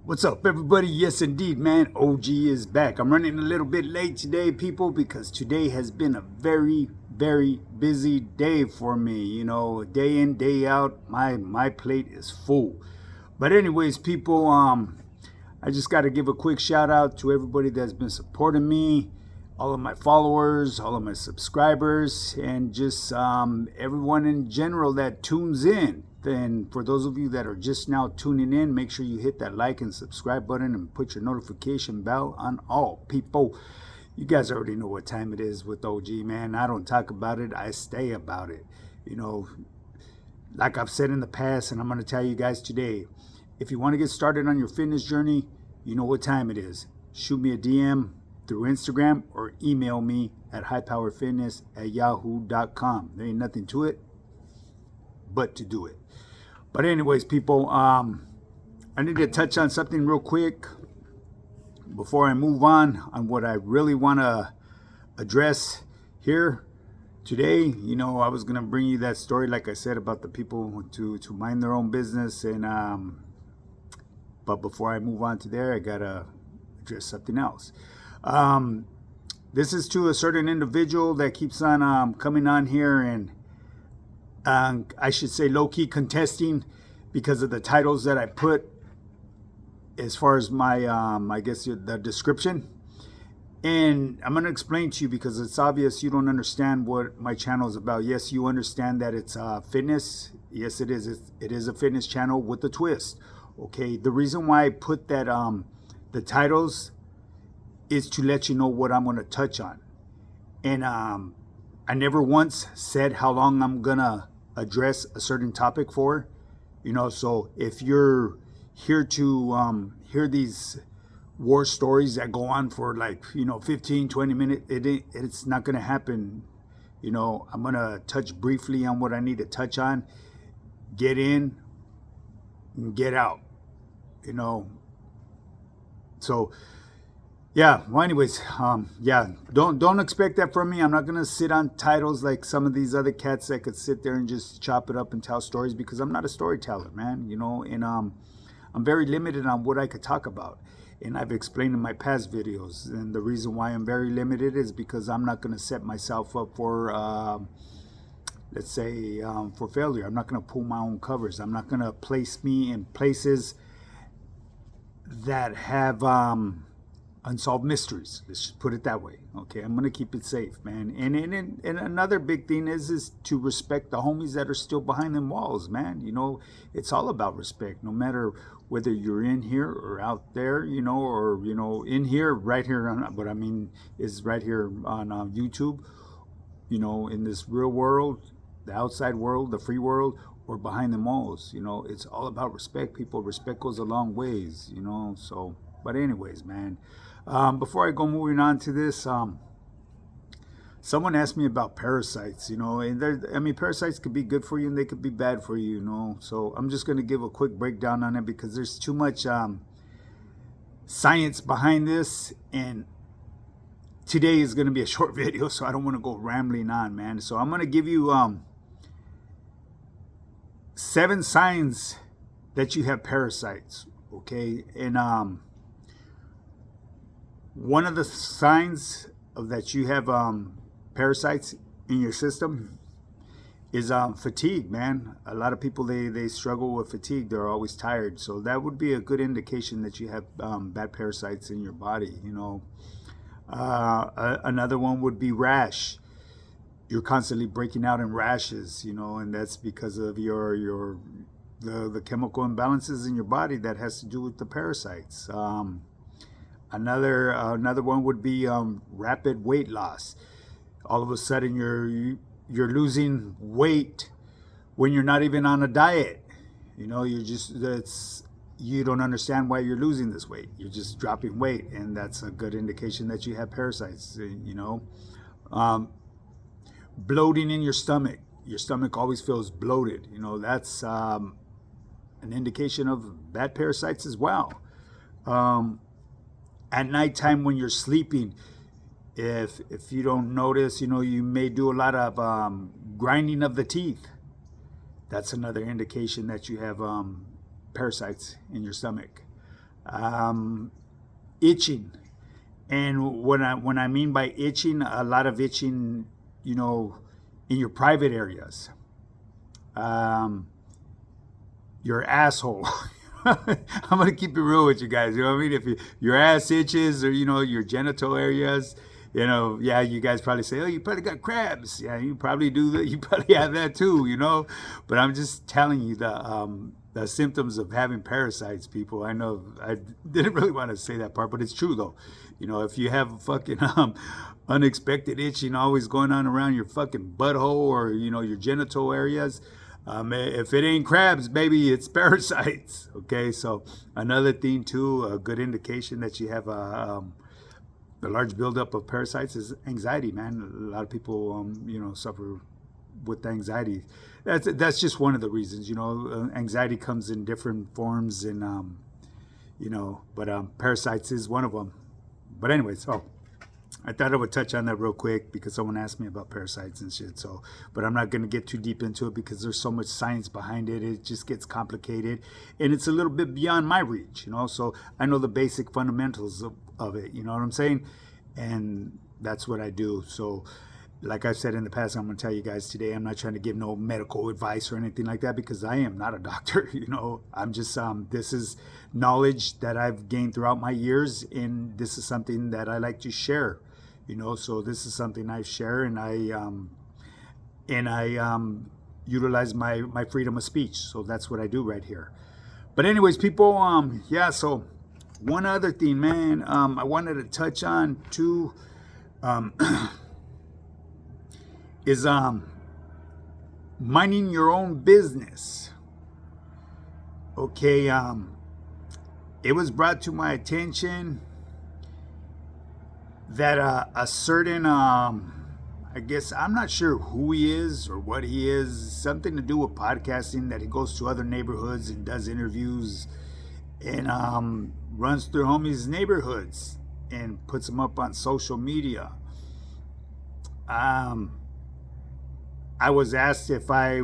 What's up, everybody? Yes, indeed, man. OG is back. I'm running a little bit late today, people, because today has been a very, very busy day for me. Day in, day out, my plate is full. But anyways, people, I just got to give a quick shout out to everybody that's been supporting me, all of my followers, all of my subscribers, and just everyone in general that tunes in. And for those of you that are just now tuning in, make sure you hit that like and subscribe button and put your notification bell on all. People, you guys already know what time it is with OG, man. I don't talk about it, I stay about it. You know, like I've said in the past, and I'm going to tell you guys today, if you want to get started on your fitness journey, you know what time it is. Shoot me a DM through Instagram or email me at highpowerfitness@yahoo.com. There ain't nothing to it but to do it. But anyways, people, I need to touch on something real quick before I move on what I really want to address here today. I was going to bring you that story, like I said, about the people to mind their own business. But before I move on to there, I got to address something else. This is to a certain individual that keeps on coming on here and I should say low-key contesting because of the titles that I put as far as my, I guess, the description. And I'm going to explain to you because it's obvious you don't understand what my channel is about. Yes, you understand that it's fitness. Yes, it is. It is a fitness channel with a twist. Okay, the reason why I put that the titles is to let you know what I'm going to touch on. And I never once said how long I'm going to address a certain topic for. So if you're here to hear these war stories that go on for 15, 20 minutes, it's not going to happen. I'm going to touch briefly on what I need to touch on, get in and get out, so yeah. Well, anyways, yeah. Don't expect that from me. I'm not gonna sit on titles like some of these other cats that could sit there and just chop it up and tell stories because I'm not a storyteller, man. And I'm very limited on what I could talk about. And I've explained in my past videos. And the reason why I'm very limited is because I'm not gonna set myself up for, let's say, for failure. I'm not gonna pull my own covers. I'm not gonna place me in places that have unsolved mysteries. Let's just put it that way. Okay, I'm gonna keep it safe, man. And another big thing is to respect the homies that are still behind them walls, man. It's all about respect, no matter whether you're in here or out there, or in here, right here on what I mean is right here on YouTube, in this real world, the outside world, the free world, or behind the walls. It's all about respect, people. Respect goes a long ways, so. But anyways, man, before I go moving on to this, someone asked me about parasites, and parasites could be good for you and they could be bad for you, so I'm just going to give a quick breakdown on it because there's too much science behind this, and today is going to be a short video, so I don't want to go rambling on, man. So I'm going to give you 7 signs that you have parasites, okay? And one of the signs of that you have parasites in your system is fatigue, man. A lot of people, they struggle with fatigue. They're always tired. So that would be a good indication that you have bad parasites in your body, Another one would be rash. You're constantly breaking out in rashes, and that's because of the chemical imbalances in your body that has to do with the parasites. Another one would be rapid weight loss. All of a sudden you're losing weight when you're not even on a diet. You don't understand why you're losing this weight. You're just dropping weight, and that's a good indication that you have parasites. Bloating in your stomach. Your stomach always feels bloated. That's an indication of bad parasites as well. At nighttime when you're sleeping, if you don't notice, you may do a lot of grinding of the teeth. That's another indication that you have parasites in your stomach. Itching. And when I mean by itching, a lot of itching, in your private areas, your asshole. I'm gonna keep it real with you guys. You know what I mean? If your ass itches, or your genital areas, yeah, you guys probably say, "Oh, you probably got crabs." Yeah, you probably do that. You probably have that too. But I'm just telling you the symptoms of having parasites, people. I know I didn't really want to say that part, but it's true though. If you have fucking unexpected itching always going on around your fucking butthole, or your genital areas, if it ain't crabs, baby, it's parasites. Okay, so another thing too, a good indication that you have a large buildup of parasites is anxiety, man. A lot of people, suffer with anxiety. That's just one of the reasons. Anxiety comes in different forms, and but parasites is one of them. But anyway, so I thought I would touch on that real quick because someone asked me about parasites and shit. So, but I'm not going to get too deep into it because there's so much science behind it. It just gets complicated, and it's a little bit beyond my reach. So I know the basic fundamentals of it. You know what I'm saying? And that's what I do. So, like I've said in the past, I'm going to tell you guys today, I'm not trying to give no medical advice or anything like that because I am not a doctor. I'm just, this is knowledge that I've gained throughout my years, and this is something that I like to share. So this is something I share, and I utilize my freedom of speech. So that's what I do right here. But anyways, people, yeah. So one other thing, man, I wanted to touch on too, is minding your own business. Okay, it was brought to my attention that a certain, I guess, I'm not sure who he is or what he is, something to do with podcasting, that he goes to other neighborhoods and does interviews and runs through homies' neighborhoods and puts them up on social media. I was asked if I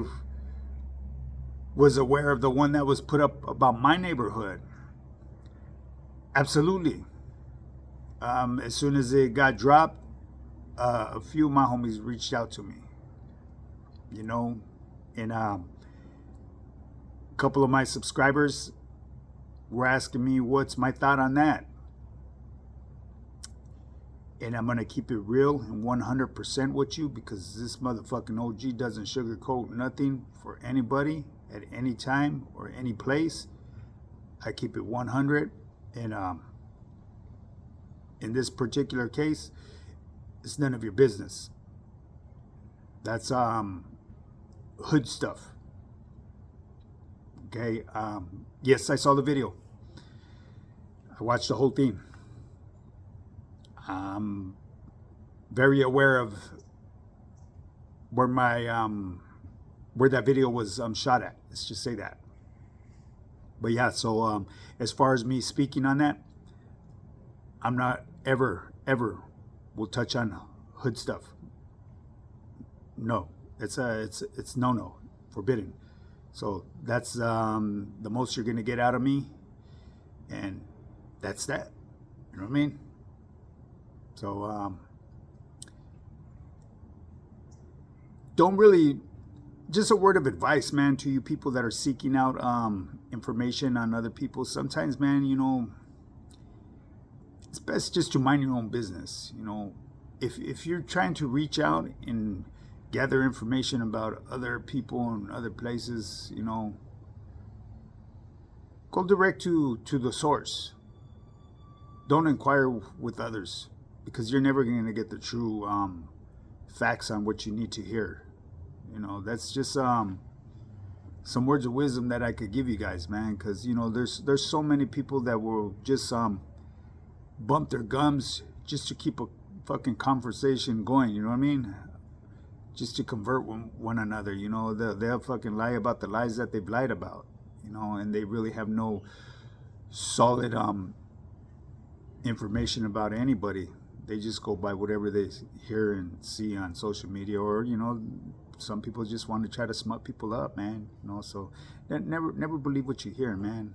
was aware of the one that was put up about my neighborhood. Absolutely. As soon as it got dropped, a few of my homies reached out to me, and a couple of my subscribers were asking me what's my thought on that. And I'm going to keep it real and 100% with you because this motherfucking OG doesn't sugarcoat nothing for anybody at any time or any place. I keep it 100. And in this particular case, it's none of your business. That's hood stuff. Okay. Yes, I saw the video. I watched the whole thing. I'm very aware of where where that video was shot at. Let's just say that. But yeah, so as far as me speaking on that, I'm not ever will touch on hood stuff. No, it's no, forbidden. So that's the most you're gonna get out of me, and that's that. You know what I mean? So don't really. Just a word of advice, man, to you people that are seeking out information on other people. Sometimes, man, it's best just to mind your own business. If you're trying to reach out and gather information about other people and other places, go direct to the source. Don't inquire with others because you're never going to get the true facts on what you need to hear. That's just some words of wisdom that I could give you guys, man. Because there's so many people that will just bump their gums just to keep a fucking conversation going. You know what I mean? Just to convert one another. They'll fucking lie about the lies that they've lied about. And they really have no solid information about anybody. They just go by whatever they hear and see on social media, or some people just want to try to smut people up, man. So never believe what you hear, man.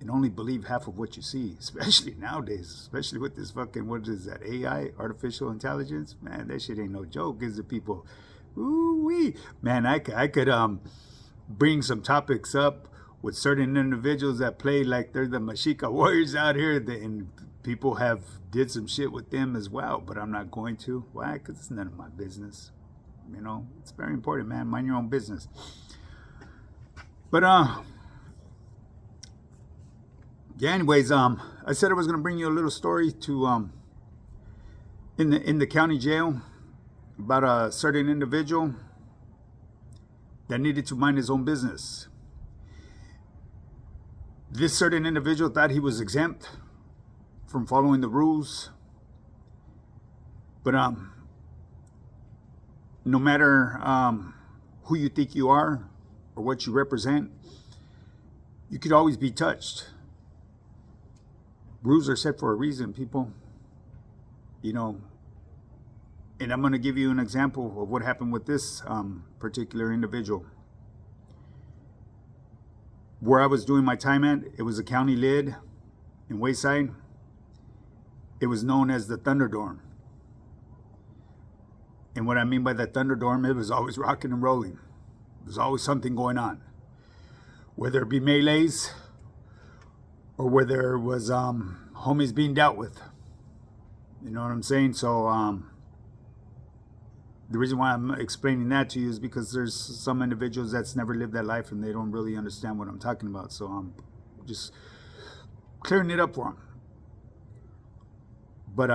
and only believe half of what you see, especially nowadays, especially with this fucking, what is that, AI, artificial intelligence? Man, that shit ain't no joke, is it, people? Ooh-wee. Man, I could bring some topics up with certain individuals that play like they're the Mexica warriors out here, and people have did some shit with them as well, but I'm not going to. Why? Because it's none of my business. You know, it's very important, man. Mind your own business. But yeah, anyways, I said I was gonna bring you a little story to in the county jail about a certain individual that needed to mind his own business. This certain individual thought he was exempt from following the rules, but no matter who you think you are or what you represent, you could always be touched. Rules are set for a reason, people. You know, and I'm going to give you an example of what happened with this particular individual. Where I was doing my time at, it was a county lid in Wayside. It was known as the Thunderdorm. And what I mean by that Thunderdorm, it was always rocking and rolling. There was always something going on. Whether it be melees or whether it was homies being dealt with. You know what I'm saying? So the reason why I'm explaining that to you is because there's some individuals that's never lived that life and they don't really understand what I'm talking about. So I'm just clearing it up for them. But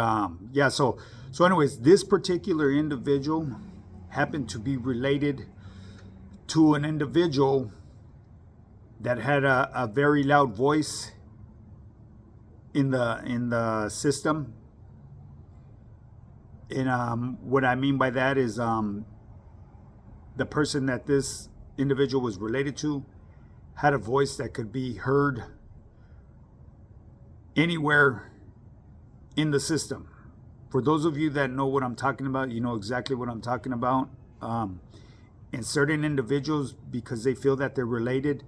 yeah, so anyways, this particular individual happened to be related to an individual that had a very loud voice in the system. And what I mean by that is the person that this individual was related to had a voice that could be heard anywhere in the system. For those of you that know what I'm talking about, you know exactly what I'm talking about. And certain individuals, because they feel that they're related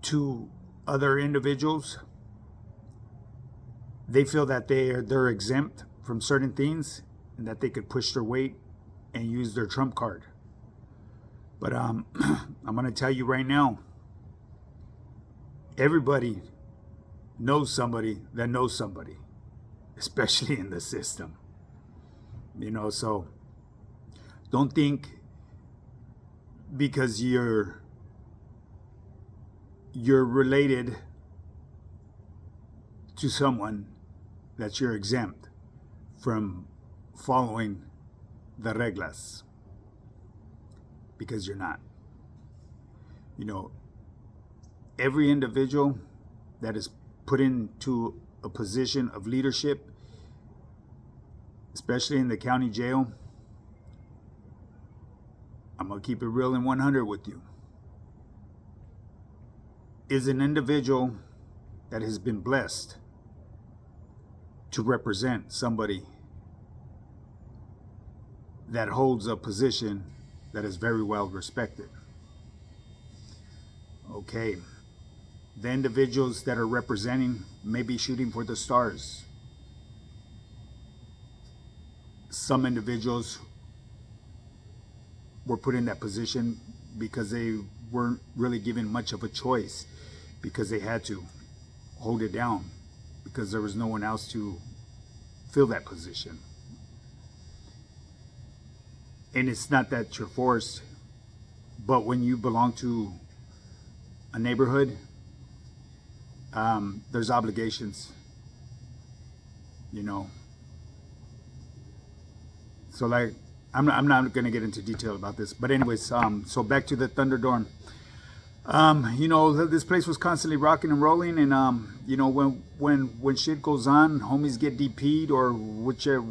to other individuals, they feel that they're exempt from certain things and that they could push their weight and use their trump card. But I'm going to tell you right now, everybody knows somebody that knows somebody, especially in the system. You know, so don't think because you're related to someone that you're exempt from following the reglas, because you're not. You know, every individual that is put into a position of leadership, especially in the county jail, I'm going to keep it real and 100 with you, is an individual that has been blessed to represent somebody that holds a position that is very well respected. Okay, the individuals that are representing may be shooting for the stars. Some individuals were put in that position because they weren't really given much of a choice, because they had to hold it down, because there was no one else to fill that position. And it's not that you're forced, but when you belong to a neighborhood, there's obligations, you know. So like, I'm not going to get into detail about this, but anyways, so back to the Thunderdorm. You know, this place was constantly rocking and rolling, and you know, when shit goes on, homies get DP'd, or whichever,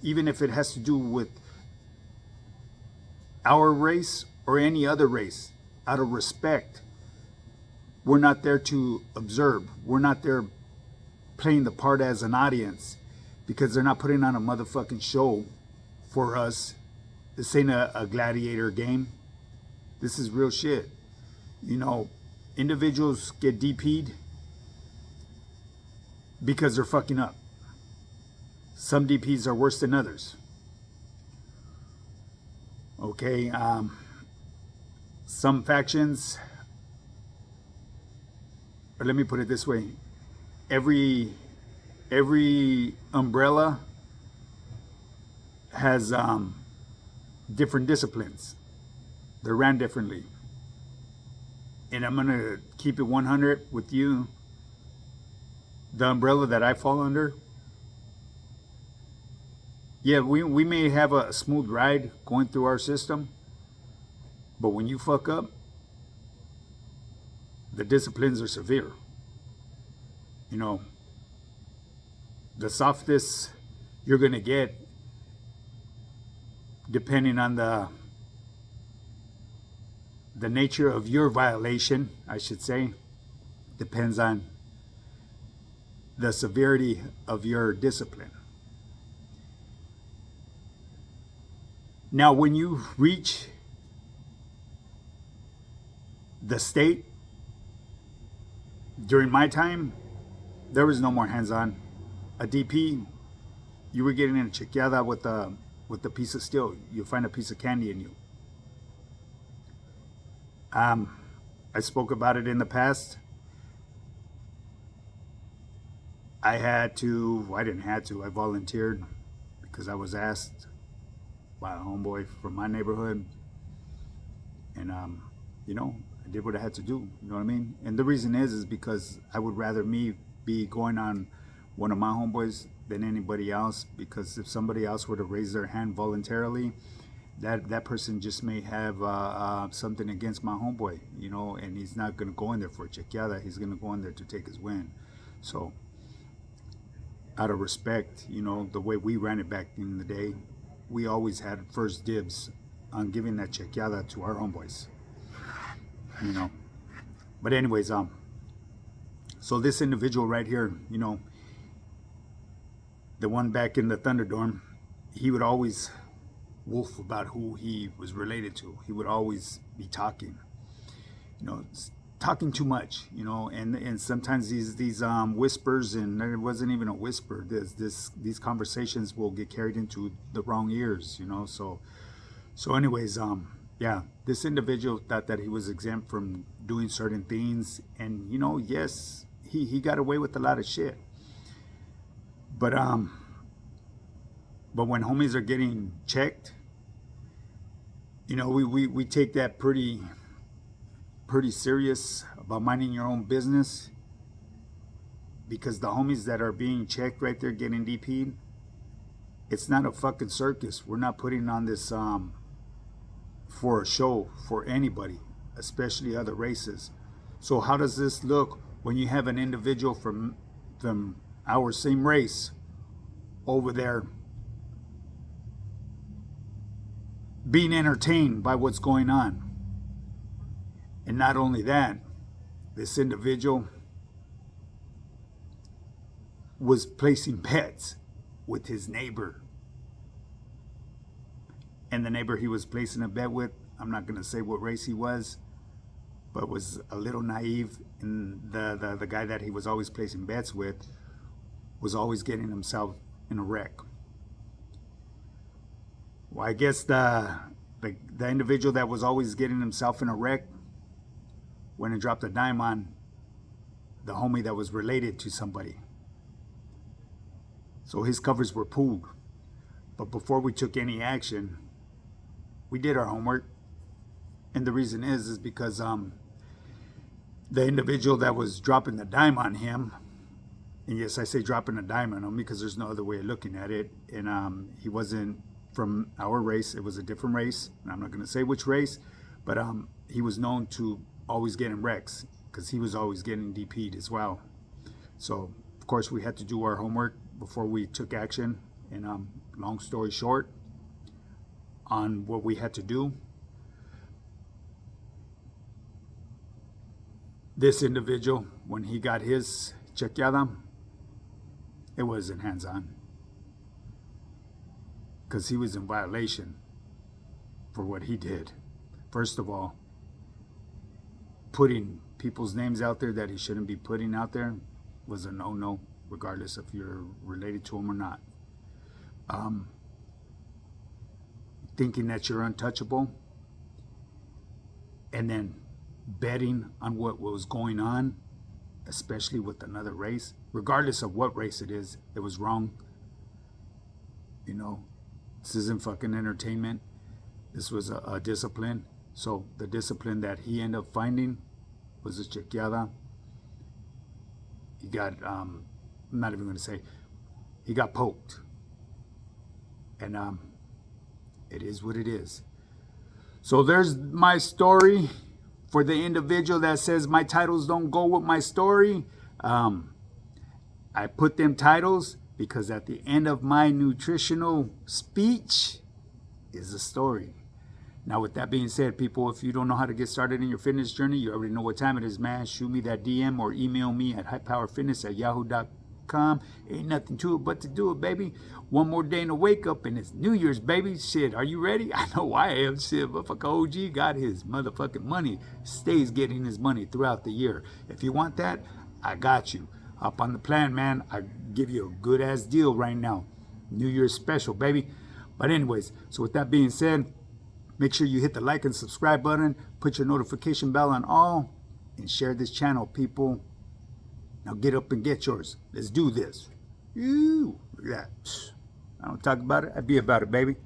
even if it has to do with our race or any other race, out of respect, we're not there to observe. We're not there playing the part as an audience, because they're not putting on a motherfucking show for us. This ain't a gladiator game. This is real shit. You know, individuals get DP'd because they're fucking up. Some DPs are worse than others. Okay, some factions, or let me put it this way, every umbrella has different disciplines. They're ran differently. And I'm going to keep it 100 with you. The umbrella that I fall under, yeah, we may have a smooth ride going through our system, but when you fuck up, the disciplines are severe. You know, the softest you're going to get, depending on the nature of your violation, I should say, depends on the severity of your discipline. Now, when you reach the state, during my time, there was no more hands-on. A DP, you were getting in a chequeada with a piece of steel. You find a piece of candy in you. I spoke about it in the past. I didn't have to, I volunteered because I was asked by a homeboy from my neighborhood. And, you know, I did what I had to do, you know what I mean? And the reason is because I would rather me be going on one of my homeboys than anybody else, because if somebody else were to raise their hand voluntarily, that person just may have something against my homeboy, you know, and he's not going to go in there for a chequeada. He's going to go in there to take his win. So, out of respect, you know, the way we ran it back in the day, we always had first dibs on giving that chequeada to our homeboys, you know. But anyways, so this individual right here, you know, the one back in the Thunderdome, he would always wolf about who he was related to. He would always be talking, you know, talking too much, you know, and sometimes these whispers, and it wasn't even a whisper. These conversations will get carried into the wrong ears, you know. So anyways, yeah, this individual thought that he was exempt from doing certain things, and you know, yes, he got away with a lot of shit. But when homies are getting checked, you know, we take that pretty serious about minding your own business, because the homies that are being checked right there getting DP'd, it's not a fucking circus. We're not putting on this for a show for anybody, especially other races. So how does this look when you have an individual from our same race over there being entertained by what's going on? And not only that, this individual was placing bets with his neighbor. And the neighbor he was placing a bet with, I'm not going to say what race he was, but was a little naive. And the guy that he was always placing bets with was always getting himself in a wreck. Well, I guess the individual that was always getting himself in a wreck went and dropped a dime on the homie that was related to somebody. So his covers were pulled. But before we took any action, we did our homework. And the reason is because the individual that was dropping the dime on him, and yes, I say dropping a dime on him because there's no other way of looking at it, and he wasn't from our race. It was a different race, and I'm not going to say which race, but he was known to always get in wrecks because he was always getting DP'd as well. So of course we had to do our homework before we took action. And long story short, on what we had to do, this individual, when he got his chequeada, it wasn't hands-on because he was in violation for what he did. First of all, putting people's names out there that he shouldn't be putting out there was a no-no. regardless if you're related to them or not. Thinking that you're untouchable, and then betting on what was going on, especially with another race, regardless of what race it is, it was wrong. You know, this isn't fucking entertainment. This was a discipline. So the discipline that he ended up finding was a chequeada. He got, I'm not even going to say, he got poked. And it is what it is. So there's my story. For the individual that says my titles don't go with my story, I put them titles because at the end of my nutritional speech is a story. Now, with that being said, people, if you don't know how to get started in your fitness journey, you already know what time it is, man. Shoot me that DM or email me at highpowerfitness@yahoo.com. Ain't nothing to it but to do it, baby. One more day to wake up, and it's New Year's, baby. Shit, are you ready? I know I am. Shit, motherfucker OG got his motherfucking money. Stays getting his money throughout the year. If you want that, I got you. Hop on the plan, man. I give you a good-ass deal right now. New Year's special, baby. But anyways, so with that being said, make sure you hit the like and subscribe button, put your notification bell on all, and share this channel, people. Now get up and get yours. Let's do this. Ooh, look at that. I don't talk about it, I be about it, baby.